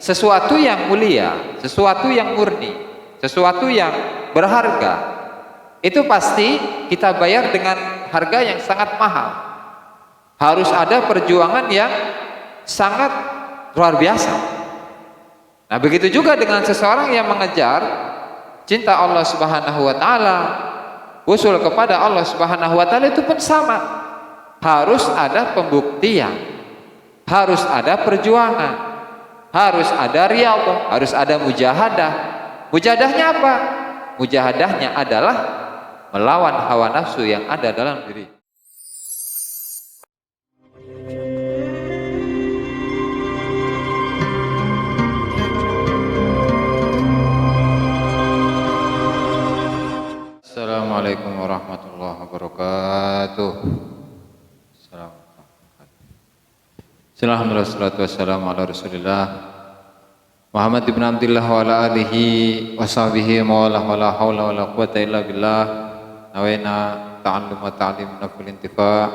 sesuatu yang mulia, sesuatu yang murni, sesuatu yang berharga, itu pasti kita bayar dengan harga yang sangat mahal. Harus ada perjuangan yang sangat luar biasa. Nah, begitu juga dengan seseorang yang mengejar cinta Allah Subhanahu wa taala, usul kepada Allah Subhanahu wa taala, itu pun sama. Harus ada pembuktian, harus ada perjuangan, harus ada riyadhah, harus ada mujahadah. Mujahadahnya apa? Mujahadahnya adalah melawan hawa nafsu yang ada dalam diri. Assalamualaikum warahmatullahi wabarakatuh. Alhamdulillah, salatu wassalamu ala rasulillah Muhammad ibn Abdillah wa ala alihi wa sahbihi wa la hawla wa la quwata illa billah. Nawaina ta'allum wa ta'lim naful intifa'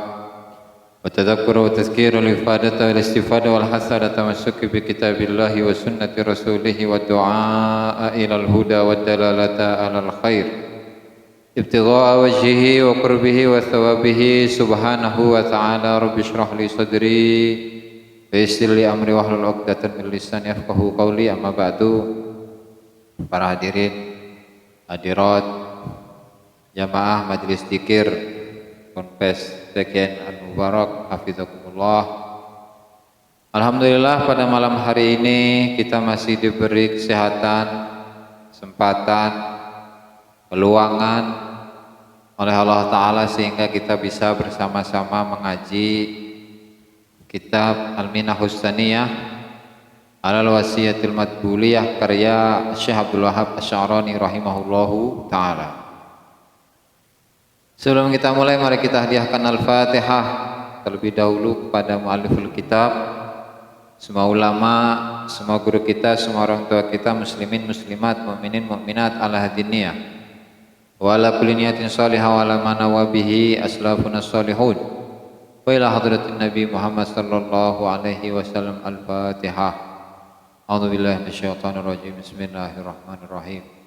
wa tadhakkur wa tazkir wal ifadata wal istifada wal hasada tamassuki bi kitabillahi wa sunnati rasulih wa du'a ila al huda wa dalalata ala al khair ibtigha'a wajhihi wa qurbihi wa thawabihi subhanahu wa ta'ala. Rabbi shrah li sadri wa yassir li amri wahlul 'uqdatam min lisani yafqahu qawli. Amma ba'du. Para hadirin hadirat jamaah majelis dzikir Ponpes Sekian Al-Mubarak hafizakumullah. Alhamdulillah, pada malam hari ini kita masih diberi kesehatan, kesempatan, peluangan oleh Allah Ta'ala sehingga kita bisa bersama-sama mengaji kitab Al-Minahus Tsaniyah Alal Wasiyatil Madbuliyah karya Syekh Abdul Wahab Asy'arani rahimahullahu ta'ala. Sebelum kita mulai, mari kita hadiahkan Al-Fatihah terlebih dahulu kepada mu'alliful kitab, semua ulama, semua guru kita, semua orang tua kita, muslimin, muslimat, mu'minin, mu'minat ala hadiniyah wa ala kulli niyatin salihah wa ala manawa bihi aslafuna salihun wa ila hadratin Nabi Muhammad sallallahu alaihi wasallam. Al-Fatihah. A'udzu billahi minasyaitonir rajim. Bismillahirrahmanirrahim.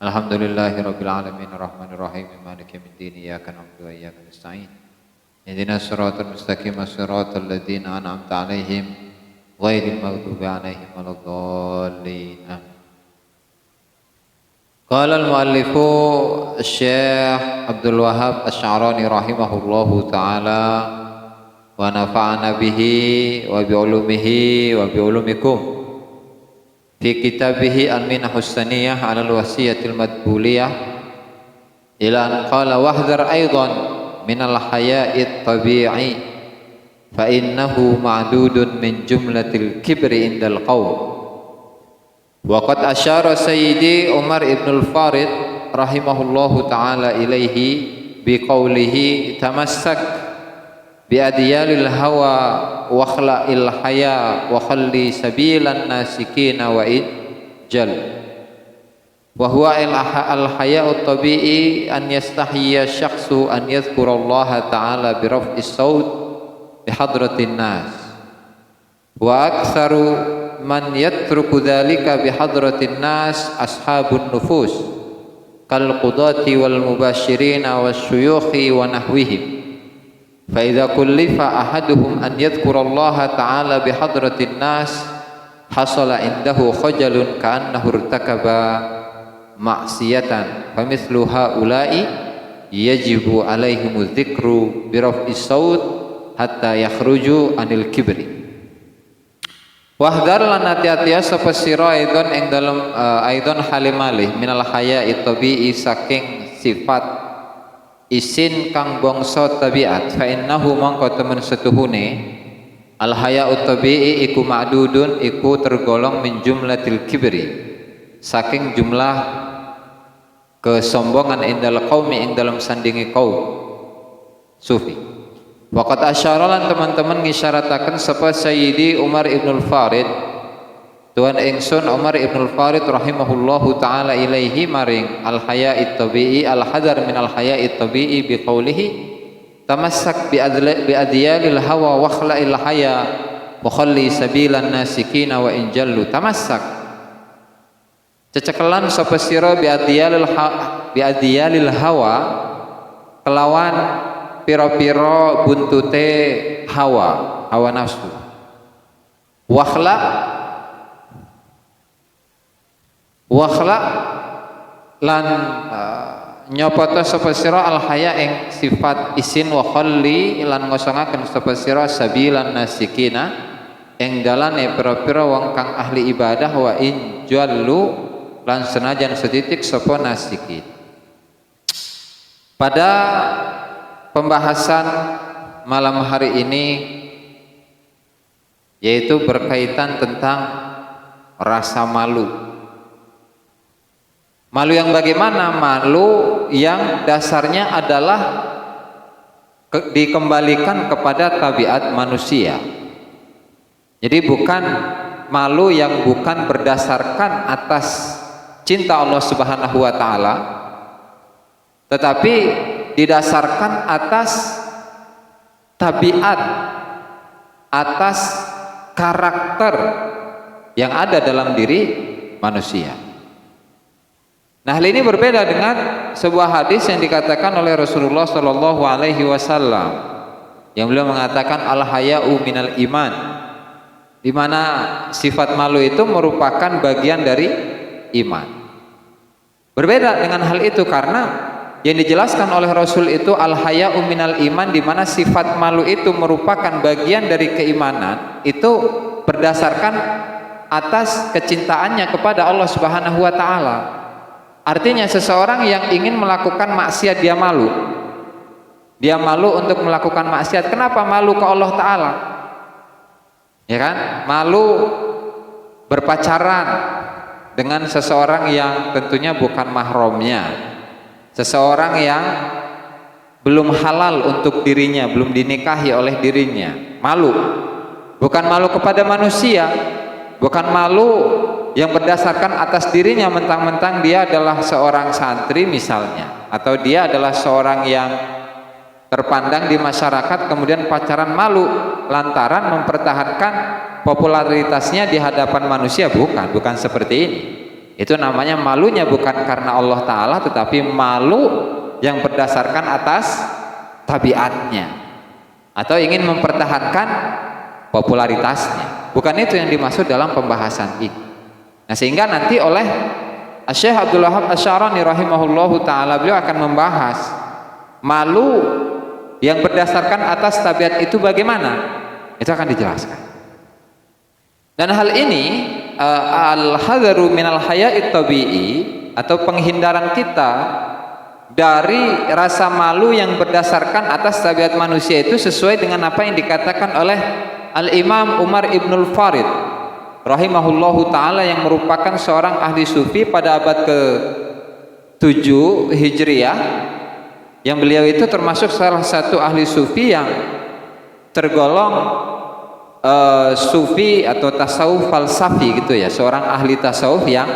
Alhamdulillahirabbil alamin arrahmanir rahim maliki yaumiddin iyyaka na'budu wa iyyaka nasta'in ihdinas siratal mustaqim siratal ladzina an'amta 'alaihim ghairil maghdubi 'alaihim waladdallin. Qala al-muallifu Syekh Abdul Wahab Asy'arani rahimahullahu ta'ala wa nafa'ana bihi wa bi ulumihi wa bi ulumikum fi kitabihi Al-Minahus Tsaniyah 'alal Wasiyatil Madbuliyah ila an qala wahdhar aidan minal haya'it tabi'i fa innahu ma'dudun min jumlatil kibri indal qaum. Wa qad asyara Sayyidi Umar ibn al-Farid rahimahullahu ta'ala ilaihi biqaulihi tamassak bi adyalil hawa wa khla'il haya wa khalli sabilan nasikina wa ijal wa huwa al haya'ut tabi'i an yastahyiya syakhsu an yadhkurallaha ta'ala bi raf'is saut bi hadratin nas wa aktsaru man yatruku dzalika bi hadratin nas ashabun nufus kal qudati wal mubashirin wasyuyukhi wa nahwihim. Fa idza kullifa ahaduhum an yadhkurallaha ta'ala bi hadratin nas hasala indahu khajalun ka'annahu irtakaba ma'siyatan famithlu haula'i yajibu alaihimudz dzikru bi raf'is saut hatta yakhruju anil kibri. Wahdar lan hati-hati sapa sira aidon ing dalem aidon halimalih minal haya'i tabi'i saking sifat isin kang bangsa tabiat. Fa innahu mangko temen setuhune al haya'ut tabi'i iku ma'dudun iku tergolong min jumlatil kibri saking jumlah kesombongan indal qaumi ing dalam sandingi kaum sufi. Waqat asyaralan teman-teman ngisyarataken sapa Sayyidi Umar ibnul Farid Tuan ingsun Umar ibnul Farid rahimahullahu ta'ala ilaihi maring al haya'it tabi'i al hadar min al haya'it tabi'i biqaulihi tamassak bi adyalil hawa wa khla'il haya wa khalli sabilan nasikina wa in jallu tamassak. Cecekelan sapa sira bi adiyalil hawa kelawan pira-pira buntute hawa nafsu. Wakhla lan nyopoto sapa sira al haya ing sifat isin, wa khalli lan ngosongaken sapa sira sabilan nasikina ing dalane pira-pira wong kang ahli ibadah, wa in jallu lan senajan setitik sapa nasikin. Pada pembahasan malam hari ini yaitu berkaitan tentang rasa malu. Malu yang bagaimana? Malu yang dasarnya adalah dikembalikan kepada tabiat manusia. Jadi bukan malu yang bukan berdasarkan atas cinta Allah Subhanahu wa taala, tetapi didasarkan atas tabiat, atas karakter yang ada dalam diri manusia. Nah, hal ini berbeda dengan sebuah hadis yang dikatakan oleh Rasulullah Shallallahu Alaihi Wasallam, yang beliau mengatakan al haya'u minal iman, di mana sifat malu itu merupakan bagian dari iman. Berbeda dengan hal itu karena yang dijelaskan oleh Rasul itu al haya'u minal iman, di mana sifat malu itu merupakan bagian dari keimanan, itu berdasarkan atas kecintaannya kepada Allah Subhanahu wa taala. Artinya seseorang yang ingin melakukan maksiat dia malu. Dia malu untuk melakukan maksiat. Kenapa malu ke Allah taala? Ya kan? Malu berpacaran dengan seseorang yang tentunya bukan mahramnya. Seseorang yang belum halal untuk dirinya, belum dinikahi oleh dirinya. Malu. Bukan malu kepada manusia, bukan malu yang berdasarkan atas dirinya, mentang-mentang dia adalah seorang santri misalnya, atau dia adalah seorang yang terpandang di masyarakat kemudian pacaran malu lantaran mempertahankan popularitasnya di hadapan manusia. Bukan seperti ini. Itu namanya malunya bukan karena Allah Ta'ala, tetapi malu yang berdasarkan atas tabiatnya, atau ingin mempertahankan popularitasnya. Bukan itu yang dimaksud dalam pembahasan ini. Nah, sehingga nanti oleh Syekh Abdul Wahab Asy-Sya'rani rahimahullahu ta'ala, beliau akan membahas malu yang berdasarkan atas tabiat itu bagaimana. Itu akan dijelaskan. Dan hal ini al-hadharu minal haya'it tabi'i, atau penghindaran kita dari rasa malu yang berdasarkan atas tabiat manusia, itu sesuai dengan apa yang dikatakan oleh Al-Imam Umar Ibnul Farid rahimahullahu ta'ala, yang merupakan seorang ahli sufi pada abad ke-7 Hijriah, yang beliau itu termasuk salah satu ahli sufi yang tergolong sufi atau tasawuf falsafi gitu ya, seorang ahli tasawuf yang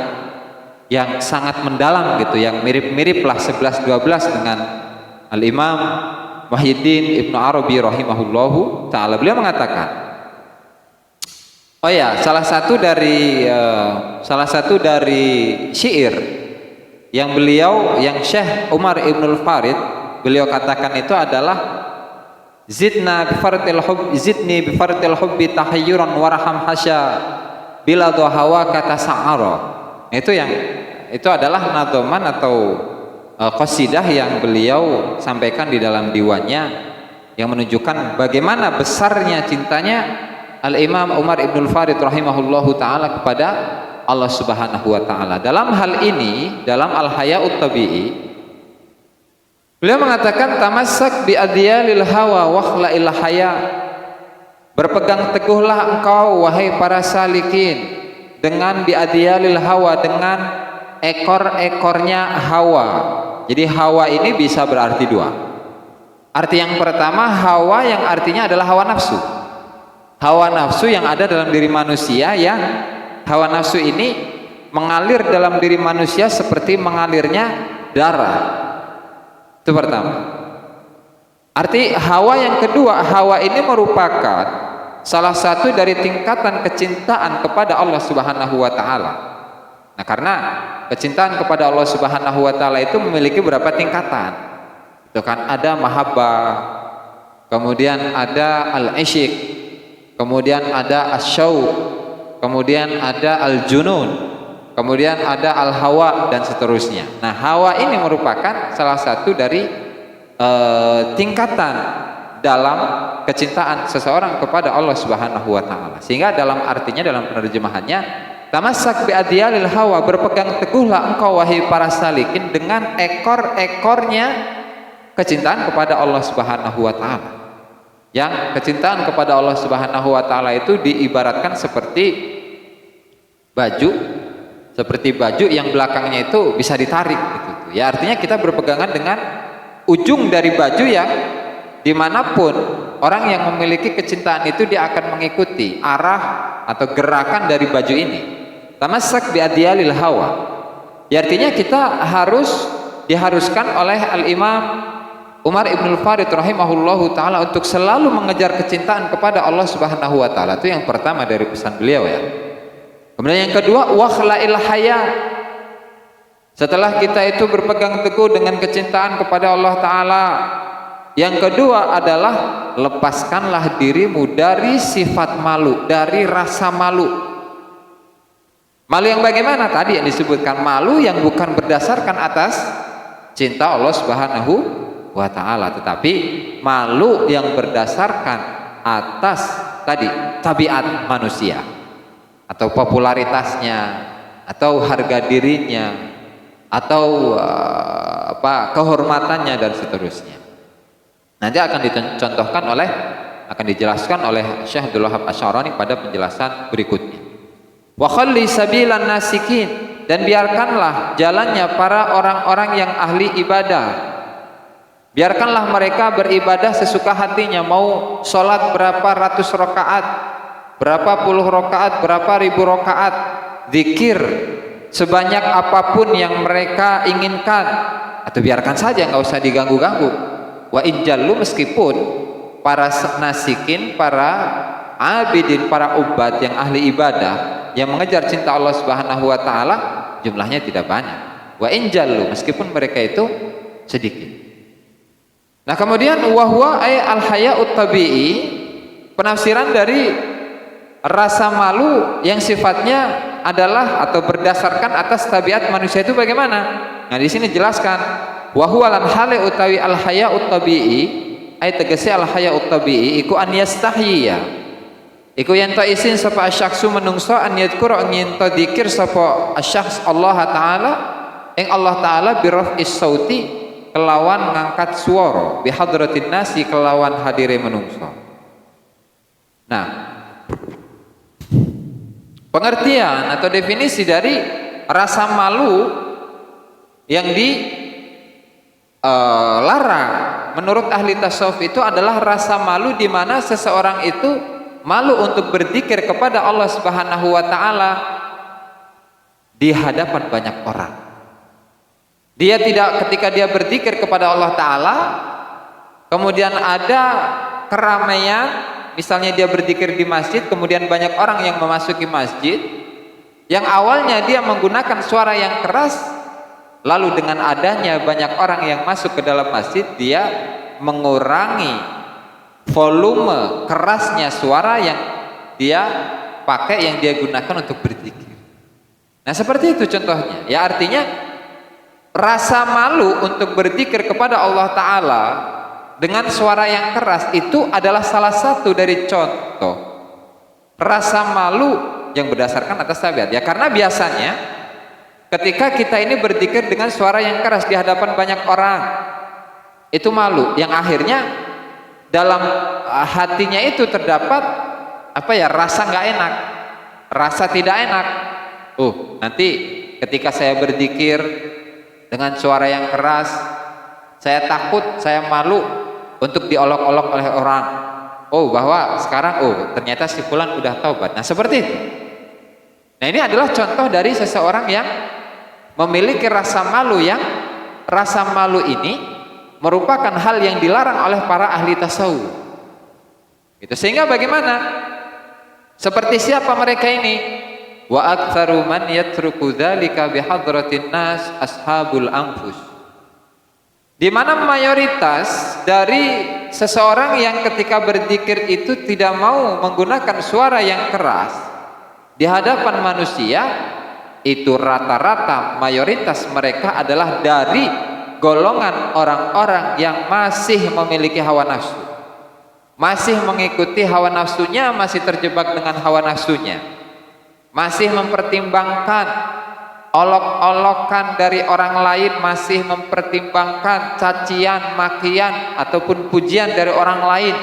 sangat mendalam gitu, yang mirip-mirip lah 11-12 dengan Al-Imam Muhyiddin Ibnu Arabi rahimahullahu ta'ala. Beliau mengatakan, oh ya, salah satu dari syair yang Syekh Umar Ibnul Farid beliau katakan itu adalah zidni bi fartil hubbi tahayyuran warham hasya bila hawa kata sa'ara. Itu adalah nadhaman atau qasidah yang beliau sampaikan di dalam diwannya, yang menunjukkan bagaimana besarnya cintanya Al-Imam Umar Ibnul Farid rahimahullahu ta'ala kepada Allah Subhanahu wa ta'ala. Dalam hal ini, dalam Al-Haya'ut Tabi'i, beliau mengatakan tamassak bi adyalil hawa wakhla'il haya. Berpegang teguhlah engkau wahai para salikin dengan bi adyalil hawa, dengan ekor-ekornya hawa. Jadi hawa ini bisa berarti dua. Arti yang pertama, hawa yang artinya adalah hawa nafsu. Hawa nafsu yang ada dalam diri manusia, yang hawa nafsu ini mengalir dalam diri manusia seperti mengalirnya darah. Itu pertama. Arti hawa yang kedua, hawa ini merupakan salah satu dari tingkatan kecintaan kepada Allah Subhanahu wa taala. Nah, karena kecintaan kepada Allah Subhanahu wa taala itu memiliki beberapa tingkatan. Itu kan ada mahabbah, kemudian ada al-isyq, kemudian ada asyauq, kemudian ada al-junun, kemudian ada al-hawa dan seterusnya. Nah, hawa ini merupakan salah satu dari tingkatan dalam kecintaan seseorang kepada Allah Subhanahu wa taala. Sehingga dalam artinya, dalam penerjemahannya, tamassak bi adyalil hawa, berpegang teguhlah engkau wahai para salikin dengan ekor-ekornya kecintaan kepada Allah Subhanahu wa taala. Yang kecintaan kepada Allah Subhanahu wa taala itu diibaratkan seperti baju yang belakangnya itu bisa ditarik gitu. Ya, artinya kita berpegangan dengan ujung dari baju yang dimanapun orang yang memiliki kecintaan itu dia akan mengikuti arah atau gerakan dari baju ini. Tamassak bi adyalil hawa. Ya, artinya kita diharuskan oleh Al-Imam Umar Ibnul Farid rahimahullahu taala untuk selalu mengejar kecintaan kepada Allah Subhanahu wa taala. Itu yang pertama dari pesan beliau ya. Kemudian yang kedua, wakhla'il haya. Setelah kita itu berpegang teguh dengan kecintaan kepada Allah taala, yang kedua adalah lepaskanlah dirimu dari sifat malu, dari rasa malu. Malu yang bagaimana? Tadi yang disebutkan, malu yang bukan berdasarkan atas cinta Allah Subhanahu wa taala, tetapi malu yang berdasarkan atas tadi tabiat manusia atau popularitasnya atau harga dirinya atau kehormatannya dan seterusnya. Nanti akan dijelaskan oleh Syekh Abdul Wahab Asy-Sya'rani pada penjelasan berikutnya. Wa khalli sabilan nasikin, dan biarkanlah jalannya para orang-orang yang ahli ibadah. Biarkanlah mereka beribadah sesuka hatinya, mau sholat berapa ratus rakaat, berapa puluh rakaat, berapa ribu rakaat, zikir sebanyak apapun yang mereka inginkan, atau biarkan saja, nggak usah diganggu-ganggu. Wa injallu, meskipun para nasikin, para abidin, para ubat yang ahli ibadah yang mengejar cinta Allah Subhanahu wa taala jumlahnya tidak banyak. Wa injallu, meskipun mereka itu sedikit. Nah, kemudian wahwa ay al haya'ut tabi'i, penafsiran dari rasa malu yang sifatnya adalah atau berdasarkan atas tabiat manusia itu bagaimana? Nah, di sini jelaskan wa huwa lan hale utawi al haya'ut tabi'i, ay tegese al haya'ut tabi'i iku an yastahyiya, iku yen to isin sapa asyakhsu menungso an yadhkura yen to dzikir sapa asyakhs Allah taala ing Allah taala bi raf'is sauti, kelawan ngangkat swara, bi hadratin nasi, kelawan hadire menungso. Nah, pengertian atau definisi dari rasa malu yang dilarang menurut ahli tasawuf itu adalah rasa malu di mana seseorang itu malu untuk berzikir kepada Allah Subhanahu wa taala di hadapan banyak orang. Dia tidak, ketika dia berzikir kepada Allah taala kemudian ada keramaian, misalnya dia berzikir di masjid, kemudian banyak orang yang memasuki masjid, yang awalnya dia menggunakan suara yang keras, lalu dengan adanya banyak orang yang masuk ke dalam masjid, dia mengurangi volume kerasnya suara yang dia pakai, yang dia gunakan untuk berzikir. Nah, seperti itu contohnya. Ya, artinya rasa malu untuk berzikir kepada Allah Ta'ala dengan suara yang keras itu adalah salah satu dari contoh rasa malu yang berdasarkan atas tabiat. Ya, karena biasanya ketika kita ini berzikir dengan suara yang keras di hadapan banyak orang, itu malu, yang akhirnya dalam hatinya itu terdapat rasa nggak enak, rasa tidak enak. Nanti ketika saya berzikir dengan suara yang keras, saya takut, saya malu untuk diolok-olok oleh orang. Bahwa sekarang ternyata si fulan udah taubat. Nah, seperti itu. Nah, ini adalah contoh dari seseorang yang memiliki rasa malu, yang rasa malu ini merupakan hal yang dilarang oleh para ahli tasawuf. Sehingga bagaimana? Seperti siapa mereka ini? Wa aktsaru man yatruku dzalika bihadratin nas ashabul anfus. Di mana mayoritas dari seseorang yang ketika berzikir itu tidak mau menggunakan suara yang keras di hadapan manusia, itu rata-rata mayoritas mereka adalah dari golongan orang-orang yang masih memiliki hawa nafsu, masih mengikuti hawa nafsunya, masih terjebak dengan hawa nafsunya, masih mempertimbangkan olok-olokan dari orang lain, masih mempertimbangkan cacian, makian ataupun pujian dari orang lain,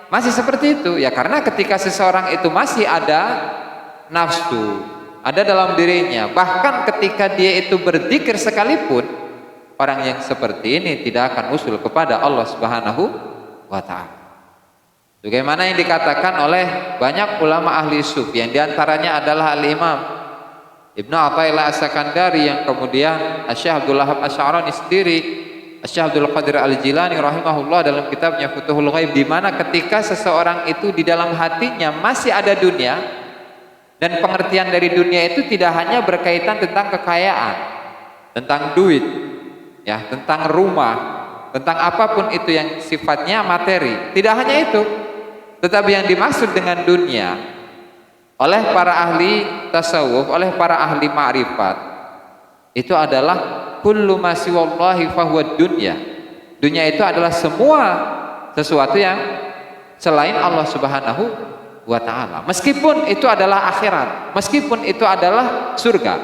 masih seperti itu ya. Karena ketika seseorang itu masih ada nafsu, ada dalam dirinya, bahkan ketika dia itu berzikir sekalipun, orang yang seperti ini tidak akan usul kepada Allah Subhanahu wa ta'ala. Bagaimana yang dikatakan oleh banyak ulama ahli sufi, yang diantaranya adalah Al-Imam Ibnu Athaillah As-Sakandari, yang kemudian Syekh Abdul Wahab Asy-Sya'rani sendiri, Syekh Abdul Qadir Al-Jilani rahimahullah dalam kitabnya Futuhul Ghaib, di mana ketika seseorang itu di dalam hatinya masih ada dunia, dan pengertian dari dunia itu tidak hanya berkaitan tentang kekayaan, tentang duit, ya, tentang rumah, tentang apapun itu yang sifatnya materi. Tidak hanya itu, tetapi yang dimaksud dengan dunia oleh para ahli tasawuf, oleh para ahli ma'rifat, itu adalah kullu ma siwallahi fahuwa dunya. Dunia itu adalah semua sesuatu yang selain Allah Subhanahu wa ta'ala. Meskipun itu adalah akhirat, meskipun itu adalah surga,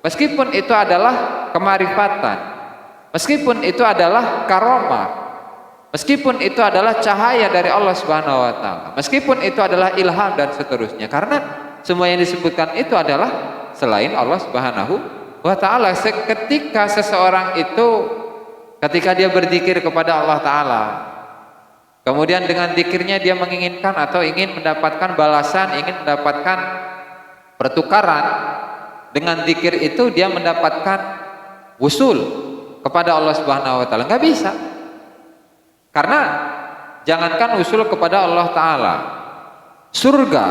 meskipun itu adalah kemarifatan, meskipun itu adalah karomah, meskipun itu adalah cahaya dari Allah Subhanahu wa ta'ala, meskipun itu adalah ilham dan seterusnya. Karena semua yang disebutkan itu adalah selain Allah Subhanahu wa ta'ala. Ketika seseorang itu, ketika dia berzikir kepada Allah ta'ala, kemudian dengan zikirnya dia menginginkan atau ingin mendapatkan balasan, ingin mendapatkan pertukaran, dengan zikir itu dia mendapatkan wusul kepada Allah Subhanahu wa ta'ala. Nggak bisa. Karena jangankan usul kepada Allah Ta'ala, surga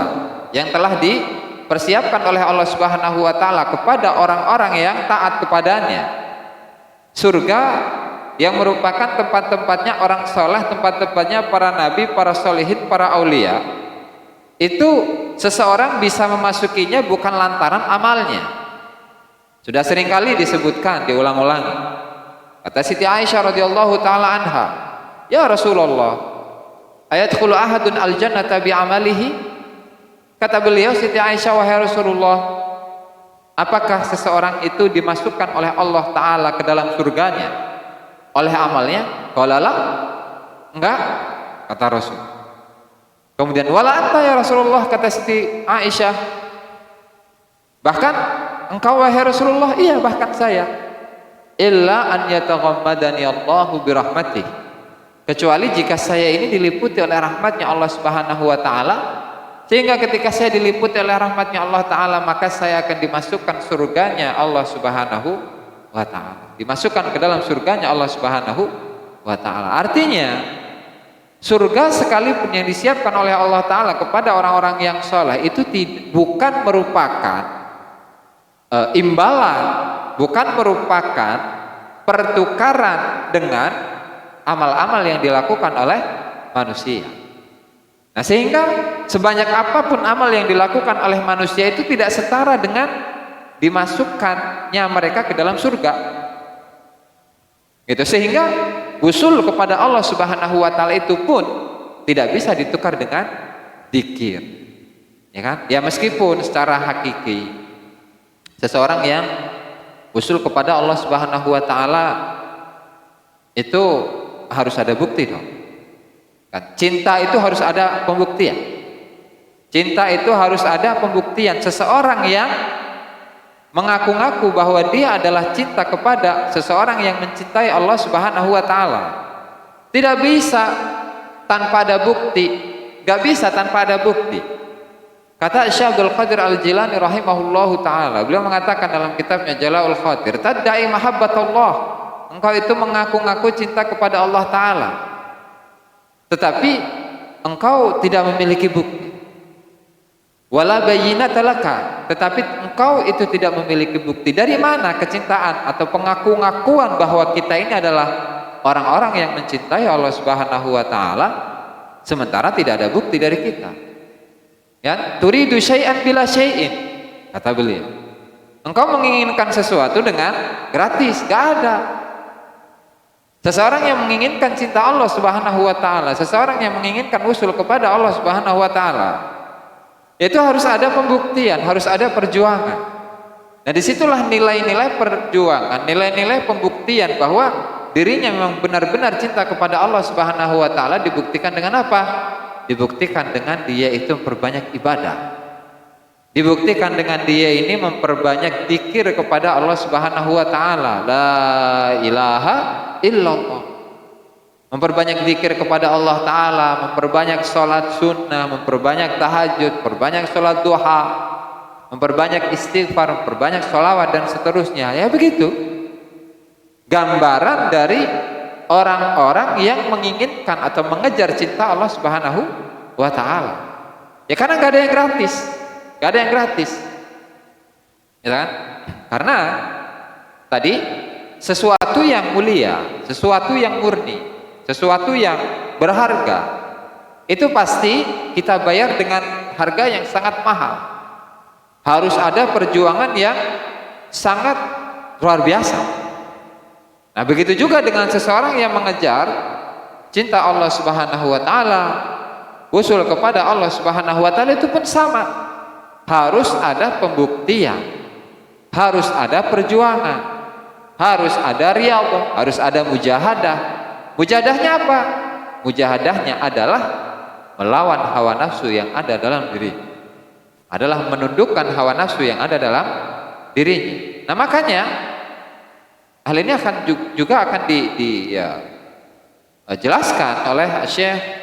yang telah dipersiapkan oleh Allah Subhanahu wa ta'ala kepada orang-orang yang taat kepadanya, surga yang merupakan tempat-tempatnya orang soleh, tempat-tempatnya para nabi, para solihin, para aulia, itu seseorang bisa memasukinya bukan lantaran amalnya. Sudah seringkali disebutkan, diulang-ulang. Kata Siti Aisyah radhiyallahu ta'ala anha, ya Rasulullah, ayadkhulu ahadun al-jannata bi'amalihi? Kata beliau, Siti Aisyah, wahai Rasulullah, apakah seseorang itu dimasukkan oleh Allah Ta'ala ke dalam surganya oleh amalnya? Qala la, enggak, kata Rasul. Kemudian wala anta ya Rasulullah, kata Siti Aisyah, bahkan engkau wahai Rasulullah? Iya, bahkan saya. Illa an yataghammadani Allahu birahmatih, kecuali jika saya ini diliputi oleh rahmatnya Allah Subhanahu wa ta'ala, sehingga ketika saya diliputi oleh rahmatnya Allah ta'ala, maka saya akan dimasukkan surganya Allah Subhanahu wa ta'ala, dimasukkan ke dalam surganya Allah Subhanahu wa ta'ala. Artinya surga sekalipun yang disiapkan oleh Allah ta'ala kepada orang-orang yang soleh itu bukan merupakan imbalan, bukan merupakan pertukaran dengan amal-amal yang dilakukan oleh manusia. Nah, sehingga sebanyak apapun amal yang dilakukan oleh manusia itu tidak setara dengan dimasukkannya mereka ke dalam surga. Gitu. Sehingga usul kepada Allah Subhanahu wa ta'ala itu pun tidak bisa ditukar dengan dzikir. Ya kan? Ya, meskipun secara hakiki seseorang yang usul kepada Allah Subhanahu wa ta'ala itu harus ada bukti dong. Kan? Cinta itu harus ada pembuktian. Cinta itu harus ada pembuktian. Seseorang yang mengaku-ngaku bahwa dia adalah cinta kepada seseorang yang mencintai Allah Subhanahu wa ta'ala, tidak bisa tanpa ada bukti. Gak bisa tanpa ada bukti. Kata Syekh Abdul Qadir Al-Jilani rahimahullahu ta'ala, beliau mengatakan dalam kitabnya Jala'ul Khatir, tadda'i mahabbatullah, engkau itu mengaku-ngaku cinta kepada Allah ta'ala, tetapi engkau tidak memiliki bukti. Wala bayyinata laka, tetapi engkau itu tidak memiliki bukti. Dari mana kecintaan atau pengakuan bahwa kita ini adalah orang-orang yang mencintai Allah Subhanahu wa taala sementara tidak ada bukti dari kita? Ya, turidu syai'an bila syai'in, kata beliau. Engkau menginginkan sesuatu dengan gratis, gak ada. Seseorang yang menginginkan cinta Allah Subhanahu wa taala, seseorang yang menginginkan usul kepada Allah Subhanahu wa taala, itu harus ada pembuktian, harus ada perjuangan. Nah, disitulah nilai-nilai perjuangan, nilai-nilai pembuktian bahwa dirinya memang benar-benar cinta kepada Allah Subhanahu wa taala dibuktikan dengan apa? Dibuktikan dengan dia itu memperbanyak ibadah. Dibuktikan dengan dia ini memperbanyak zikir kepada Allah Subhanahu wa taala. La ilaha illallah. Memperbanyak zikir kepada Allah taala, memperbanyak salat sunnah, memperbanyak tahajud, memperbanyak salat duha, memperbanyak istighfar, memperbanyak sholawat dan seterusnya. Ya begitu. Gambaran dari orang-orang yang menginginkan atau mengejar cinta Allah Subhanahu wa taala. Ya karena gak ada yang gratis. Gak ada yang gratis, ya kan? Karena tadi sesuatu yang mulia, sesuatu yang murni, sesuatu yang berharga, itu pasti kita bayar dengan harga yang sangat mahal. Harus ada perjuangan yang sangat luar biasa. Nah, begitu juga dengan seseorang yang mengejar cinta Allah Subhanahu wa taala, usul kepada Allah Subhanahu wa taala, itu pun sama. Harus ada pembuktian, harus ada perjuangan, harus ada riyadhah, harus ada mujahadah. Mujahadahnya apa? Mujahadahnya adalah melawan hawa nafsu yang ada dalam diri, adalah menundukkan hawa nafsu yang ada dalam dirinya. Nah, makanya hal ini juga akan dijelaskan oleh Syekh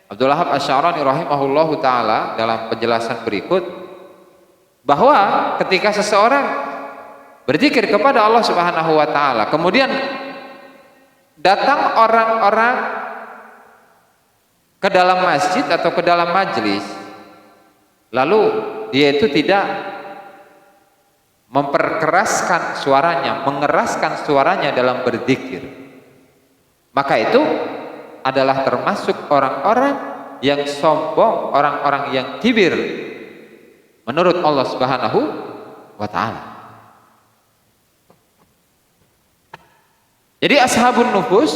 Abdul Wahab Asy-Sya'rani rahimahullahu taala dalam penjelasan berikut, bahwa ketika seseorang berzikir kepada Allah Subhanahu wa taala, kemudian datang orang-orang ke dalam masjid atau ke dalam majlis, lalu dia itu tidak memperkeraskan suaranya, mengeraskan suaranya dalam berzikir, maka itu adalah termasuk orang-orang yang sombong, orang-orang yang kibir menurut Allah Subhanahu wa taala. Jadi ashabun nufus,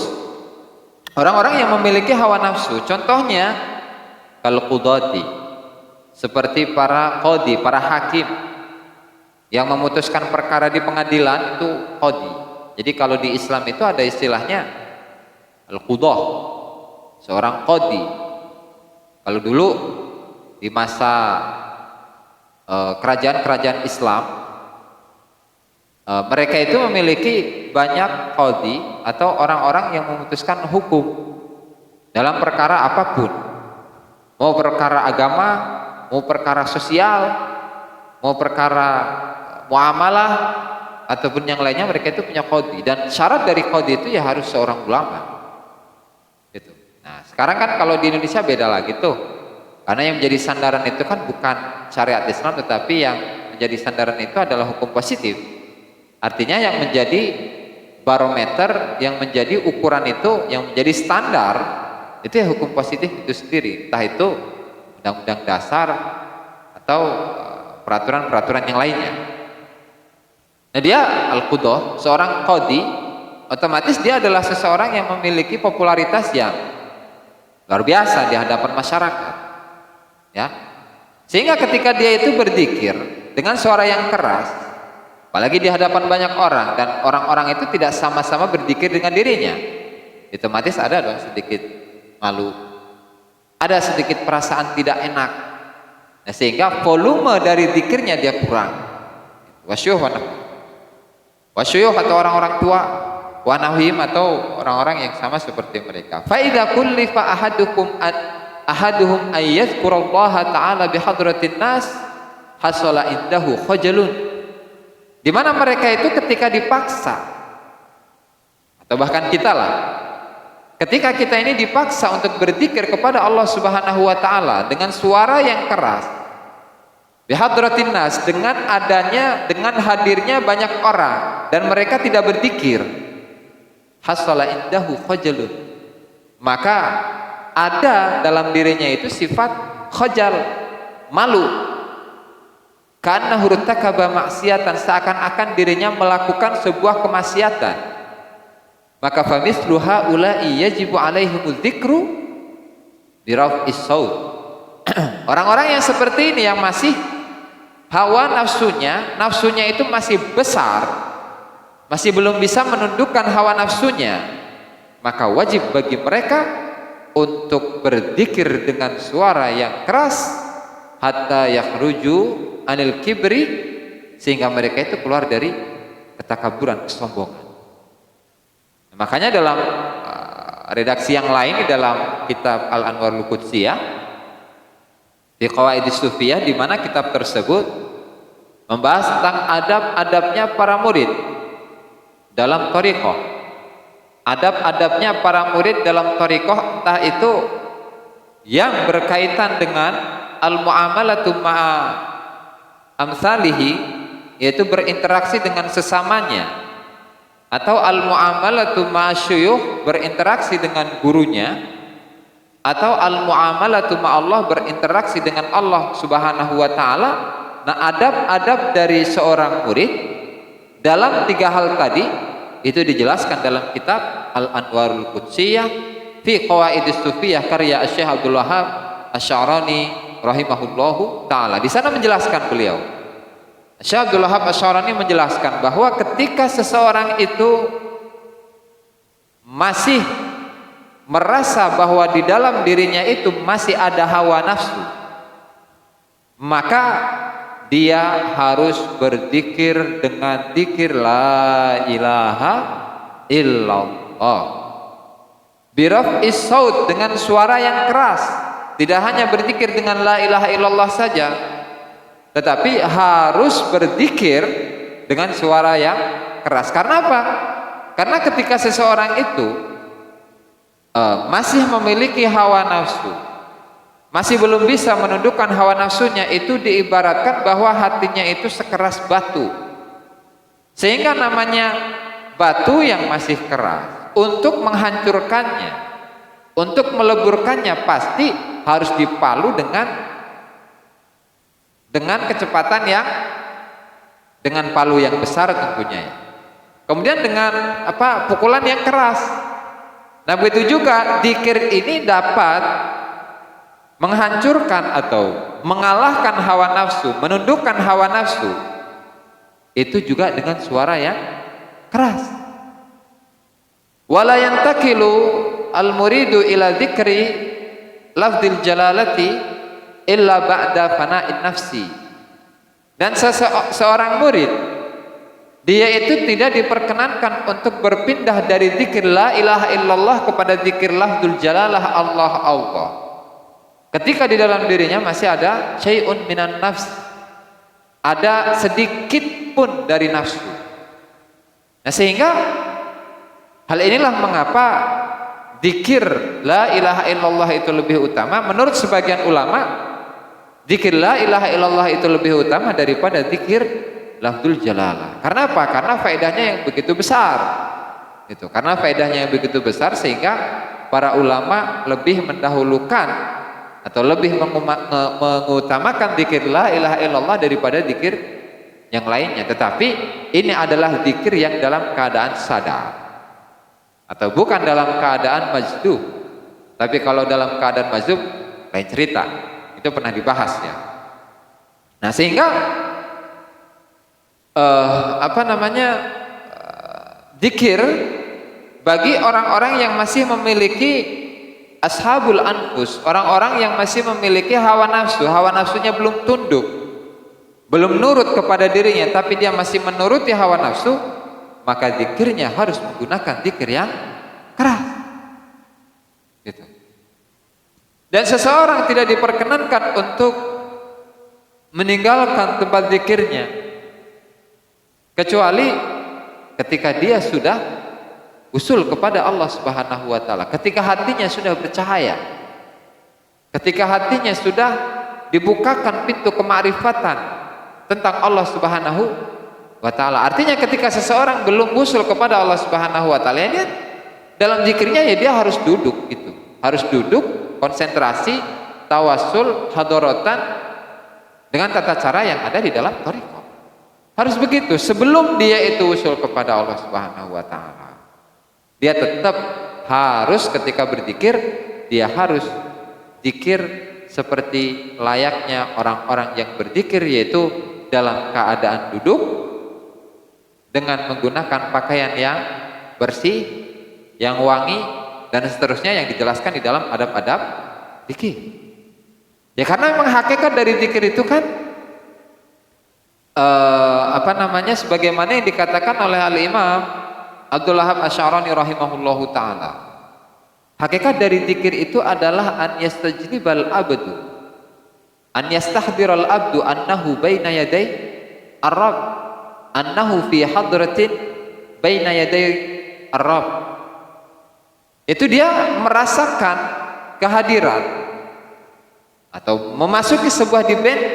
orang-orang yang memiliki hawa nafsu, contohnya kal qudati, seperti para qadi, para hakim yang memutuskan perkara di pengadilan, itu qadi. Jadi kalau di Islam itu ada istilahnya al-qudah, seorang qadi. Kalau dulu di masa kerajaan-kerajaan Islam, mereka itu memiliki banyak qadi atau orang-orang yang memutuskan hukum dalam perkara apapun, mau perkara agama, mau perkara sosial, mau perkara muamalah ataupun yang lainnya, mereka itu punya qadi. Dan syarat dari qadi itu ya harus seorang ulama. Gitu. Nah, sekarang kan kalau di Indonesia beda lagi tuh, karena yang menjadi sandaran itu kan bukan syariat Islam, tetapi yang menjadi sandaran itu adalah hukum positif. Artinya yang menjadi barometer, yang menjadi ukuran itu, yang menjadi standar itu ya hukum positif itu sendiri, entah itu undang-undang dasar atau peraturan-peraturan yang lainnya. Nah, dia al-qudah, seorang qadi, otomatis dia adalah seseorang yang memiliki popularitas yang luar biasa di hadapan masyarakat, ya. Sehingga ketika dia itu berzikir dengan suara yang keras, apalagi di hadapan banyak orang, dan orang-orang itu tidak sama-sama berzikir dengan dirinya, otomatis ada dong sedikit malu, ada sedikit perasaan tidak enak. Nah, sehingga volume dari zikirnya dia kurang. Wasyuh atau orang-orang tua, wanahim atau orang-orang yang sama seperti mereka. Fa idza kullifa ahaduhum ayyadhkurallaha ta'ala bihadratin nas hasala indahu khajalun. Di mana mereka itu ketika dipaksa, atau bahkan kita lah, ketika kita ini dipaksa untuk berzikir kepada Allah Subhanahu wa taala dengan suara yang keras, Bihadratin nas, dengan hadirnya banyak orang dan mereka tidak berzikir, hasala indahu khajalun, maka ada dalam dirinya itu sifat khajal, malu, karena hurtakaba maksiatan, seakan-akan dirinya melakukan sebuah kemaksiatan. Maka famithlu haula'i yajibu alaihimul dzikru biraf'is saut. Orang-orang yang seperti ini, yang masih hawa nafsunya itu masih besar, masih belum bisa menundukkan hawa nafsunya, maka wajib bagi mereka untuk berzikir dengan suara yang keras hatta yakhruju anil kibri, sehingga mereka itu keluar dari ketakaburan, kesombongan. Makanya dalam redaksi yang lain di dalam kitab Al-Anwarul Qudsiyah di Qawaidis Sufiyah, di mana kitab tersebut membahas tentang adab-adabnya para murid dalam thariqah. Adab-adabnya para murid dalam thariqah, entah itu yang berkaitan dengan al-muamalatu ma'a amsalihi, yaitu berinteraksi dengan sesamanya, atau al-muamalatu ma'a syuyukh, berinteraksi dengan gurunya, atau al-muamalatu ma'allah, berinteraksi dengan Allah Subhanahu wa ta'ala. Nah, adab-adab dari seorang murid dalam tiga hal tadi itu dijelaskan dalam kitab Al-Anwarul Qudsiyah fi Qawaidis Sufiyah karya Syekh Abdul Wahab Asy-Sya'rani rahimahullahu ta'ala. Di sana menjelaskan beliau, Syekh Abdul Wahab Asy-Sya'rani menjelaskan bahwa ketika seseorang itu masih merasa bahwa di dalam dirinya itu masih ada hawa nafsu, maka dia harus berzikir dengan zikir la ilaha illallah biraf'is saut, dengan suara yang keras. Tidak hanya berzikir dengan la ilaha illallah saja, tetapi harus berzikir dengan suara yang keras. Karena apa? Karena ketika seseorang itu masih memiliki hawa nafsu, masih belum bisa menundukkan hawa nafsunya, itu diibaratkan bahwa hatinya itu sekeras batu. Sehingga namanya batu yang masih keras, untuk menghancurkannya, untuk meleburkannya, pasti harus dipalu dengan kecepatan yang, dengan palu yang besar tentunya ya. Kemudian dengan pukulan yang keras. Nah, begitu juga zikir ini dapat menghancurkan atau mengalahkan hawa nafsu, menundukkan hawa nafsu, itu juga dengan suara yang keras. Wala yantakilu al-muridu ila dzikri lafdzil jalalati illa ba'da fana'in nafsi. Dan seorang murid, dia itu tidak diperkenankan untuk berpindah dari zikir la ilaha illallah kepada zikir lafdzul jalalah Allah Allah, ketika di dalam dirinya masih ada syai'un minan nafs, ada sedikit pun dari nafsu. Nah, sehingga hal inilah mengapa zikir la ilaha illallah itu lebih utama. Menurut sebagian ulama, zikir la ilaha illallah itu lebih utama daripada zikir lafdzul jalalah. Karena apa? Karena faedahnya yang begitu besar. Itu karena faedahnya yang begitu besar, sehingga para ulama lebih mendahulukan atau lebih mengutamakan zikir la ilaha illallah daripada zikir yang lainnya. Tetapi ini adalah zikir yang dalam keadaan sadar, atau bukan dalam keadaan majdzub. Tapi kalau dalam keadaan majdzub lain cerita. Itu pernah dibahas ya. Nah, sehingga zikir bagi orang-orang yang masih memiliki ashabul anfus, orang-orang yang masih memiliki hawa nafsu, hawa nafsunya belum tunduk, belum nurut kepada dirinya, tapi dia masih menuruti hawa nafsu, maka zikirnya harus menggunakan zikir yang keras gitu. Dan seseorang tidak diperkenankan untuk meninggalkan tempat zikirnya kecuali ketika dia sudah usul kepada Allah Subhanahu wa ta'ala, ketika hatinya sudah bercahaya, ketika hatinya sudah dibukakan pintu kemakrifatan tentang Allah Subhanahu wa taala. Artinya ketika seseorang belum usul kepada Allah Subhanahu wa taala, ya dia dalam zikirnya ya dia harus duduk gitu. Harus duduk, konsentrasi, tawasul, hadorotan dengan tata cara yang ada di dalam thariqah. Harus begitu sebelum dia itu usul kepada Allah Subhanahu wa taala. Dia tetap harus ketika berzikir, dia harus zikir seperti layaknya orang-orang yang berzikir, yaitu dalam keadaan duduk dengan menggunakan pakaian yang bersih, yang wangi, dan seterusnya yang dijelaskan di dalam adab-adab zikir. Ya karena memang hakikat dari zikir itu kan sebagaimana yang dikatakan oleh Al-Imam Abdul Wahab Asy-Sya'rani rahimahullahu taala. Hakikat dari zikir itu adalah an yastajlibal abdu, an yastahdiral abdu annahu baina yaday ar-rabb, annahu fi hadratin baina yaday ar-rabb. Itu dia merasakan kehadiran atau memasuki sebuah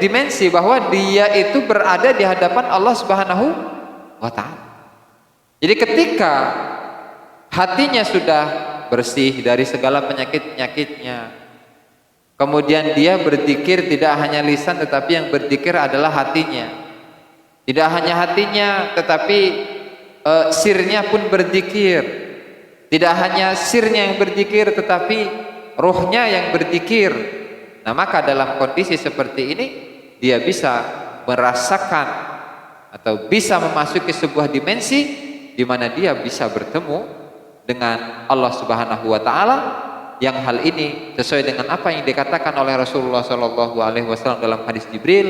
dimensi bahwa dia itu berada di hadapan Allah Subhanahu wa taala. Jadi ketika hatinya sudah bersih dari segala penyakit-penyakitnya, kemudian dia berzikir tidak hanya lisan tetapi yang berzikir adalah hatinya. Tidak hanya hatinya tetapi sirnya pun berzikir. Tidak hanya sirnya yang berzikir tetapi ruhnya yang berzikir. Nah, maka dalam kondisi seperti ini dia bisa merasakan atau bisa memasuki sebuah dimensi di mana dia bisa bertemu dengan Allah Subhanahu wa taala, yang hal ini sesuai dengan apa yang dikatakan oleh Rasulullah sallallahu alaihi wasallam dalam hadis Jibril,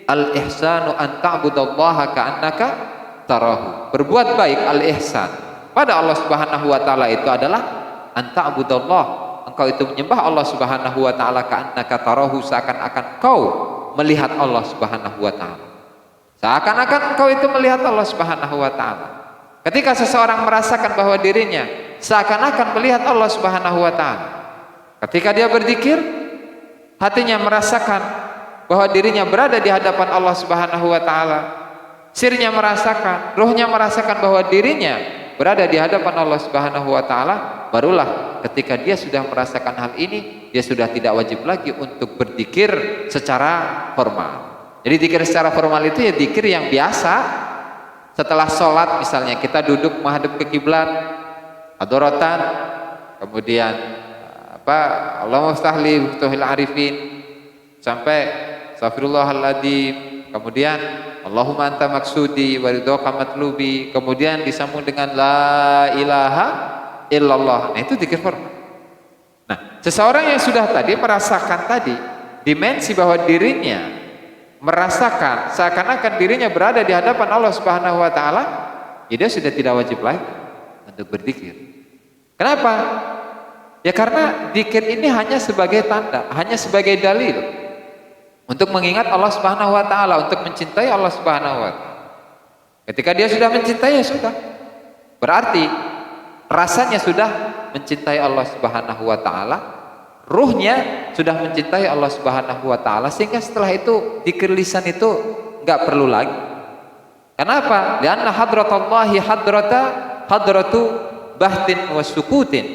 al-ihsanu an ta'budallaha ka'annaka tarahu. Berbuat baik, al-ihsan pada Allah Subhanahu wa taala itu adalah an ta'budallah, engkau itu menyembah Allah Subhanahu wa taala ka'annaka tarahu, seakan-akan kau melihat Allah Subhanahu wa taala. Seakan-akan engkau itu melihat Allah Subhanahu wa taala. Ketika seseorang merasakan bahwa dirinya seakan-akan melihat Allah Subhanahu wa taala, ketika dia berzikir, hatinya merasakan bahwa dirinya berada di hadapan Allah Subhanahu wa taala. Sirnya merasakan, ruhnya merasakan bahwa dirinya berada di hadapan Allah Subhanahu wa taala, barulah ketika dia sudah merasakan hal ini, dia sudah tidak wajib lagi untuk berzikir secara formal. Jadi zikir secara formal itu ya zikir yang biasa. Setelah sholat misalnya kita duduk menghadap ke kiblat, hadoratan, kemudian Allahumma ftahli futuhil arifin, sampai astaghfirullahaladzim, kemudian Allahumma anta maksudi wa ridhoka matlubi, kemudian disambung dengan la ilaha illallah. Nah, itu zikir formal. Nah, seseorang yang sudah tadi merasakan tadi dimensi bahwa dirinya merasakan seakan-akan dirinya berada di hadapan Allah Subhanahu wa taala, ya dia sudah tidak wajib lagi untuk berzikir. Kenapa? Ya karena zikir ini hanya sebagai tanda, hanya sebagai dalil untuk mengingat Allah Subhanahu wa taala, untuk mencintai Allah Subhanahu wa taala. Ketika dia sudah mencintai, ya sudah. Berarti rasanya sudah mencintai Allah Subhanahu wa taala, ruhnya sudah mencintai Allah Subhanahu wa taala, sehingga setelah itu zikir lisan itu enggak perlu lagi. Kenapa? Lianna hadratallahi hadratu bahtin wa sukutin.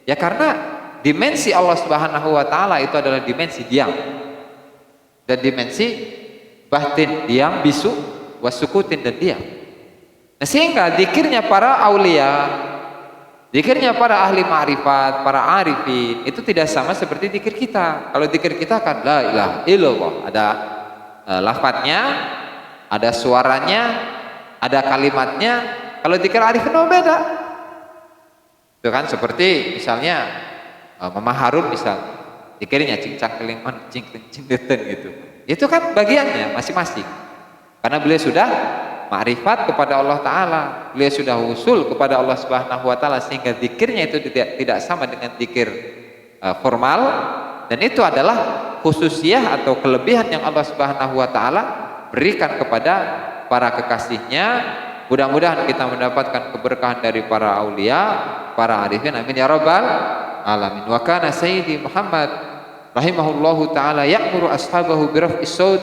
Ya karena dimensi Allah Subhanahu wa taala itu adalah dimensi diam. Dan dimensi bahtin, diam, bisu, wa sukutin, dan diam. Nah, sehingga zikirnya para aulia, zikirnya para ahli ma'rifat, para arifin itu tidak sama seperti zikir kita. Kalau zikir kita kan la ilaha illallah, ada lafadznya, ada suaranya, ada kalimatnya. Kalau zikir arifin beda. Itu kan seperti misalnya Mama Harun misal, zikirnya cincang kelingan cing gitu. Itu kan bagiannya masing-masing. Karena beliau sudah ma'rifat kepada Allah Ta'ala, beliau sudah usul kepada Allah Subhanahu wa Ta'ala, sehingga zikirnya itu tidak sama dengan zikir formal. Dan itu adalah khususiyah atau kelebihan yang Allah Subhanahu wa Ta'ala berikan kepada para kekasihnya. Mudah-mudahan kita mendapatkan keberkahan dari para aulia, para arifin, amin ya rabbal alamin. Wa kana sayyidi Muhammad rahimahullahu taala ya'muru ashabahu bi raf'is saut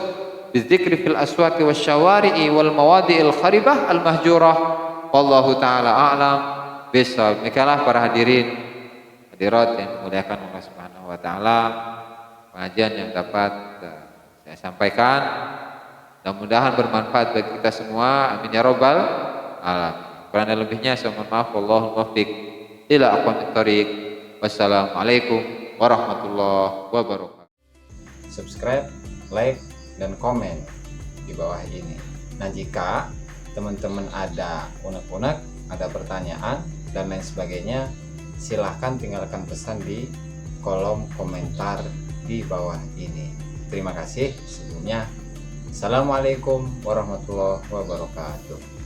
bidzikri fil aswaqi wasyawari'i wal mawadi'il kharibah al mahjurah. Wallahu taala a'lam bishawab. Demikianlah para hadirin hadirat yang dimuliakan Allah Subhanahu wa taala, pengajian yang dapat saya sampaikan mudah-mudahan bermanfaat bagi kita semua. Amin ya rabbal alamin. Kurang lebihnya saya mohon maaf. Wallahul muwaffiq ila aqwamit thoriq. Wassalamualaikum warahmatullahi wabarakatuh. Subscribe, like, dan komen di bawah ini. Nah, jika teman-teman ada unek-unek, ada pertanyaan dan lain sebagainya, silahkan tinggalkan pesan di kolom komentar di bawah ini. Terima kasih sebelumnya. Assalamualaikum warahmatullahi wabarakatuh.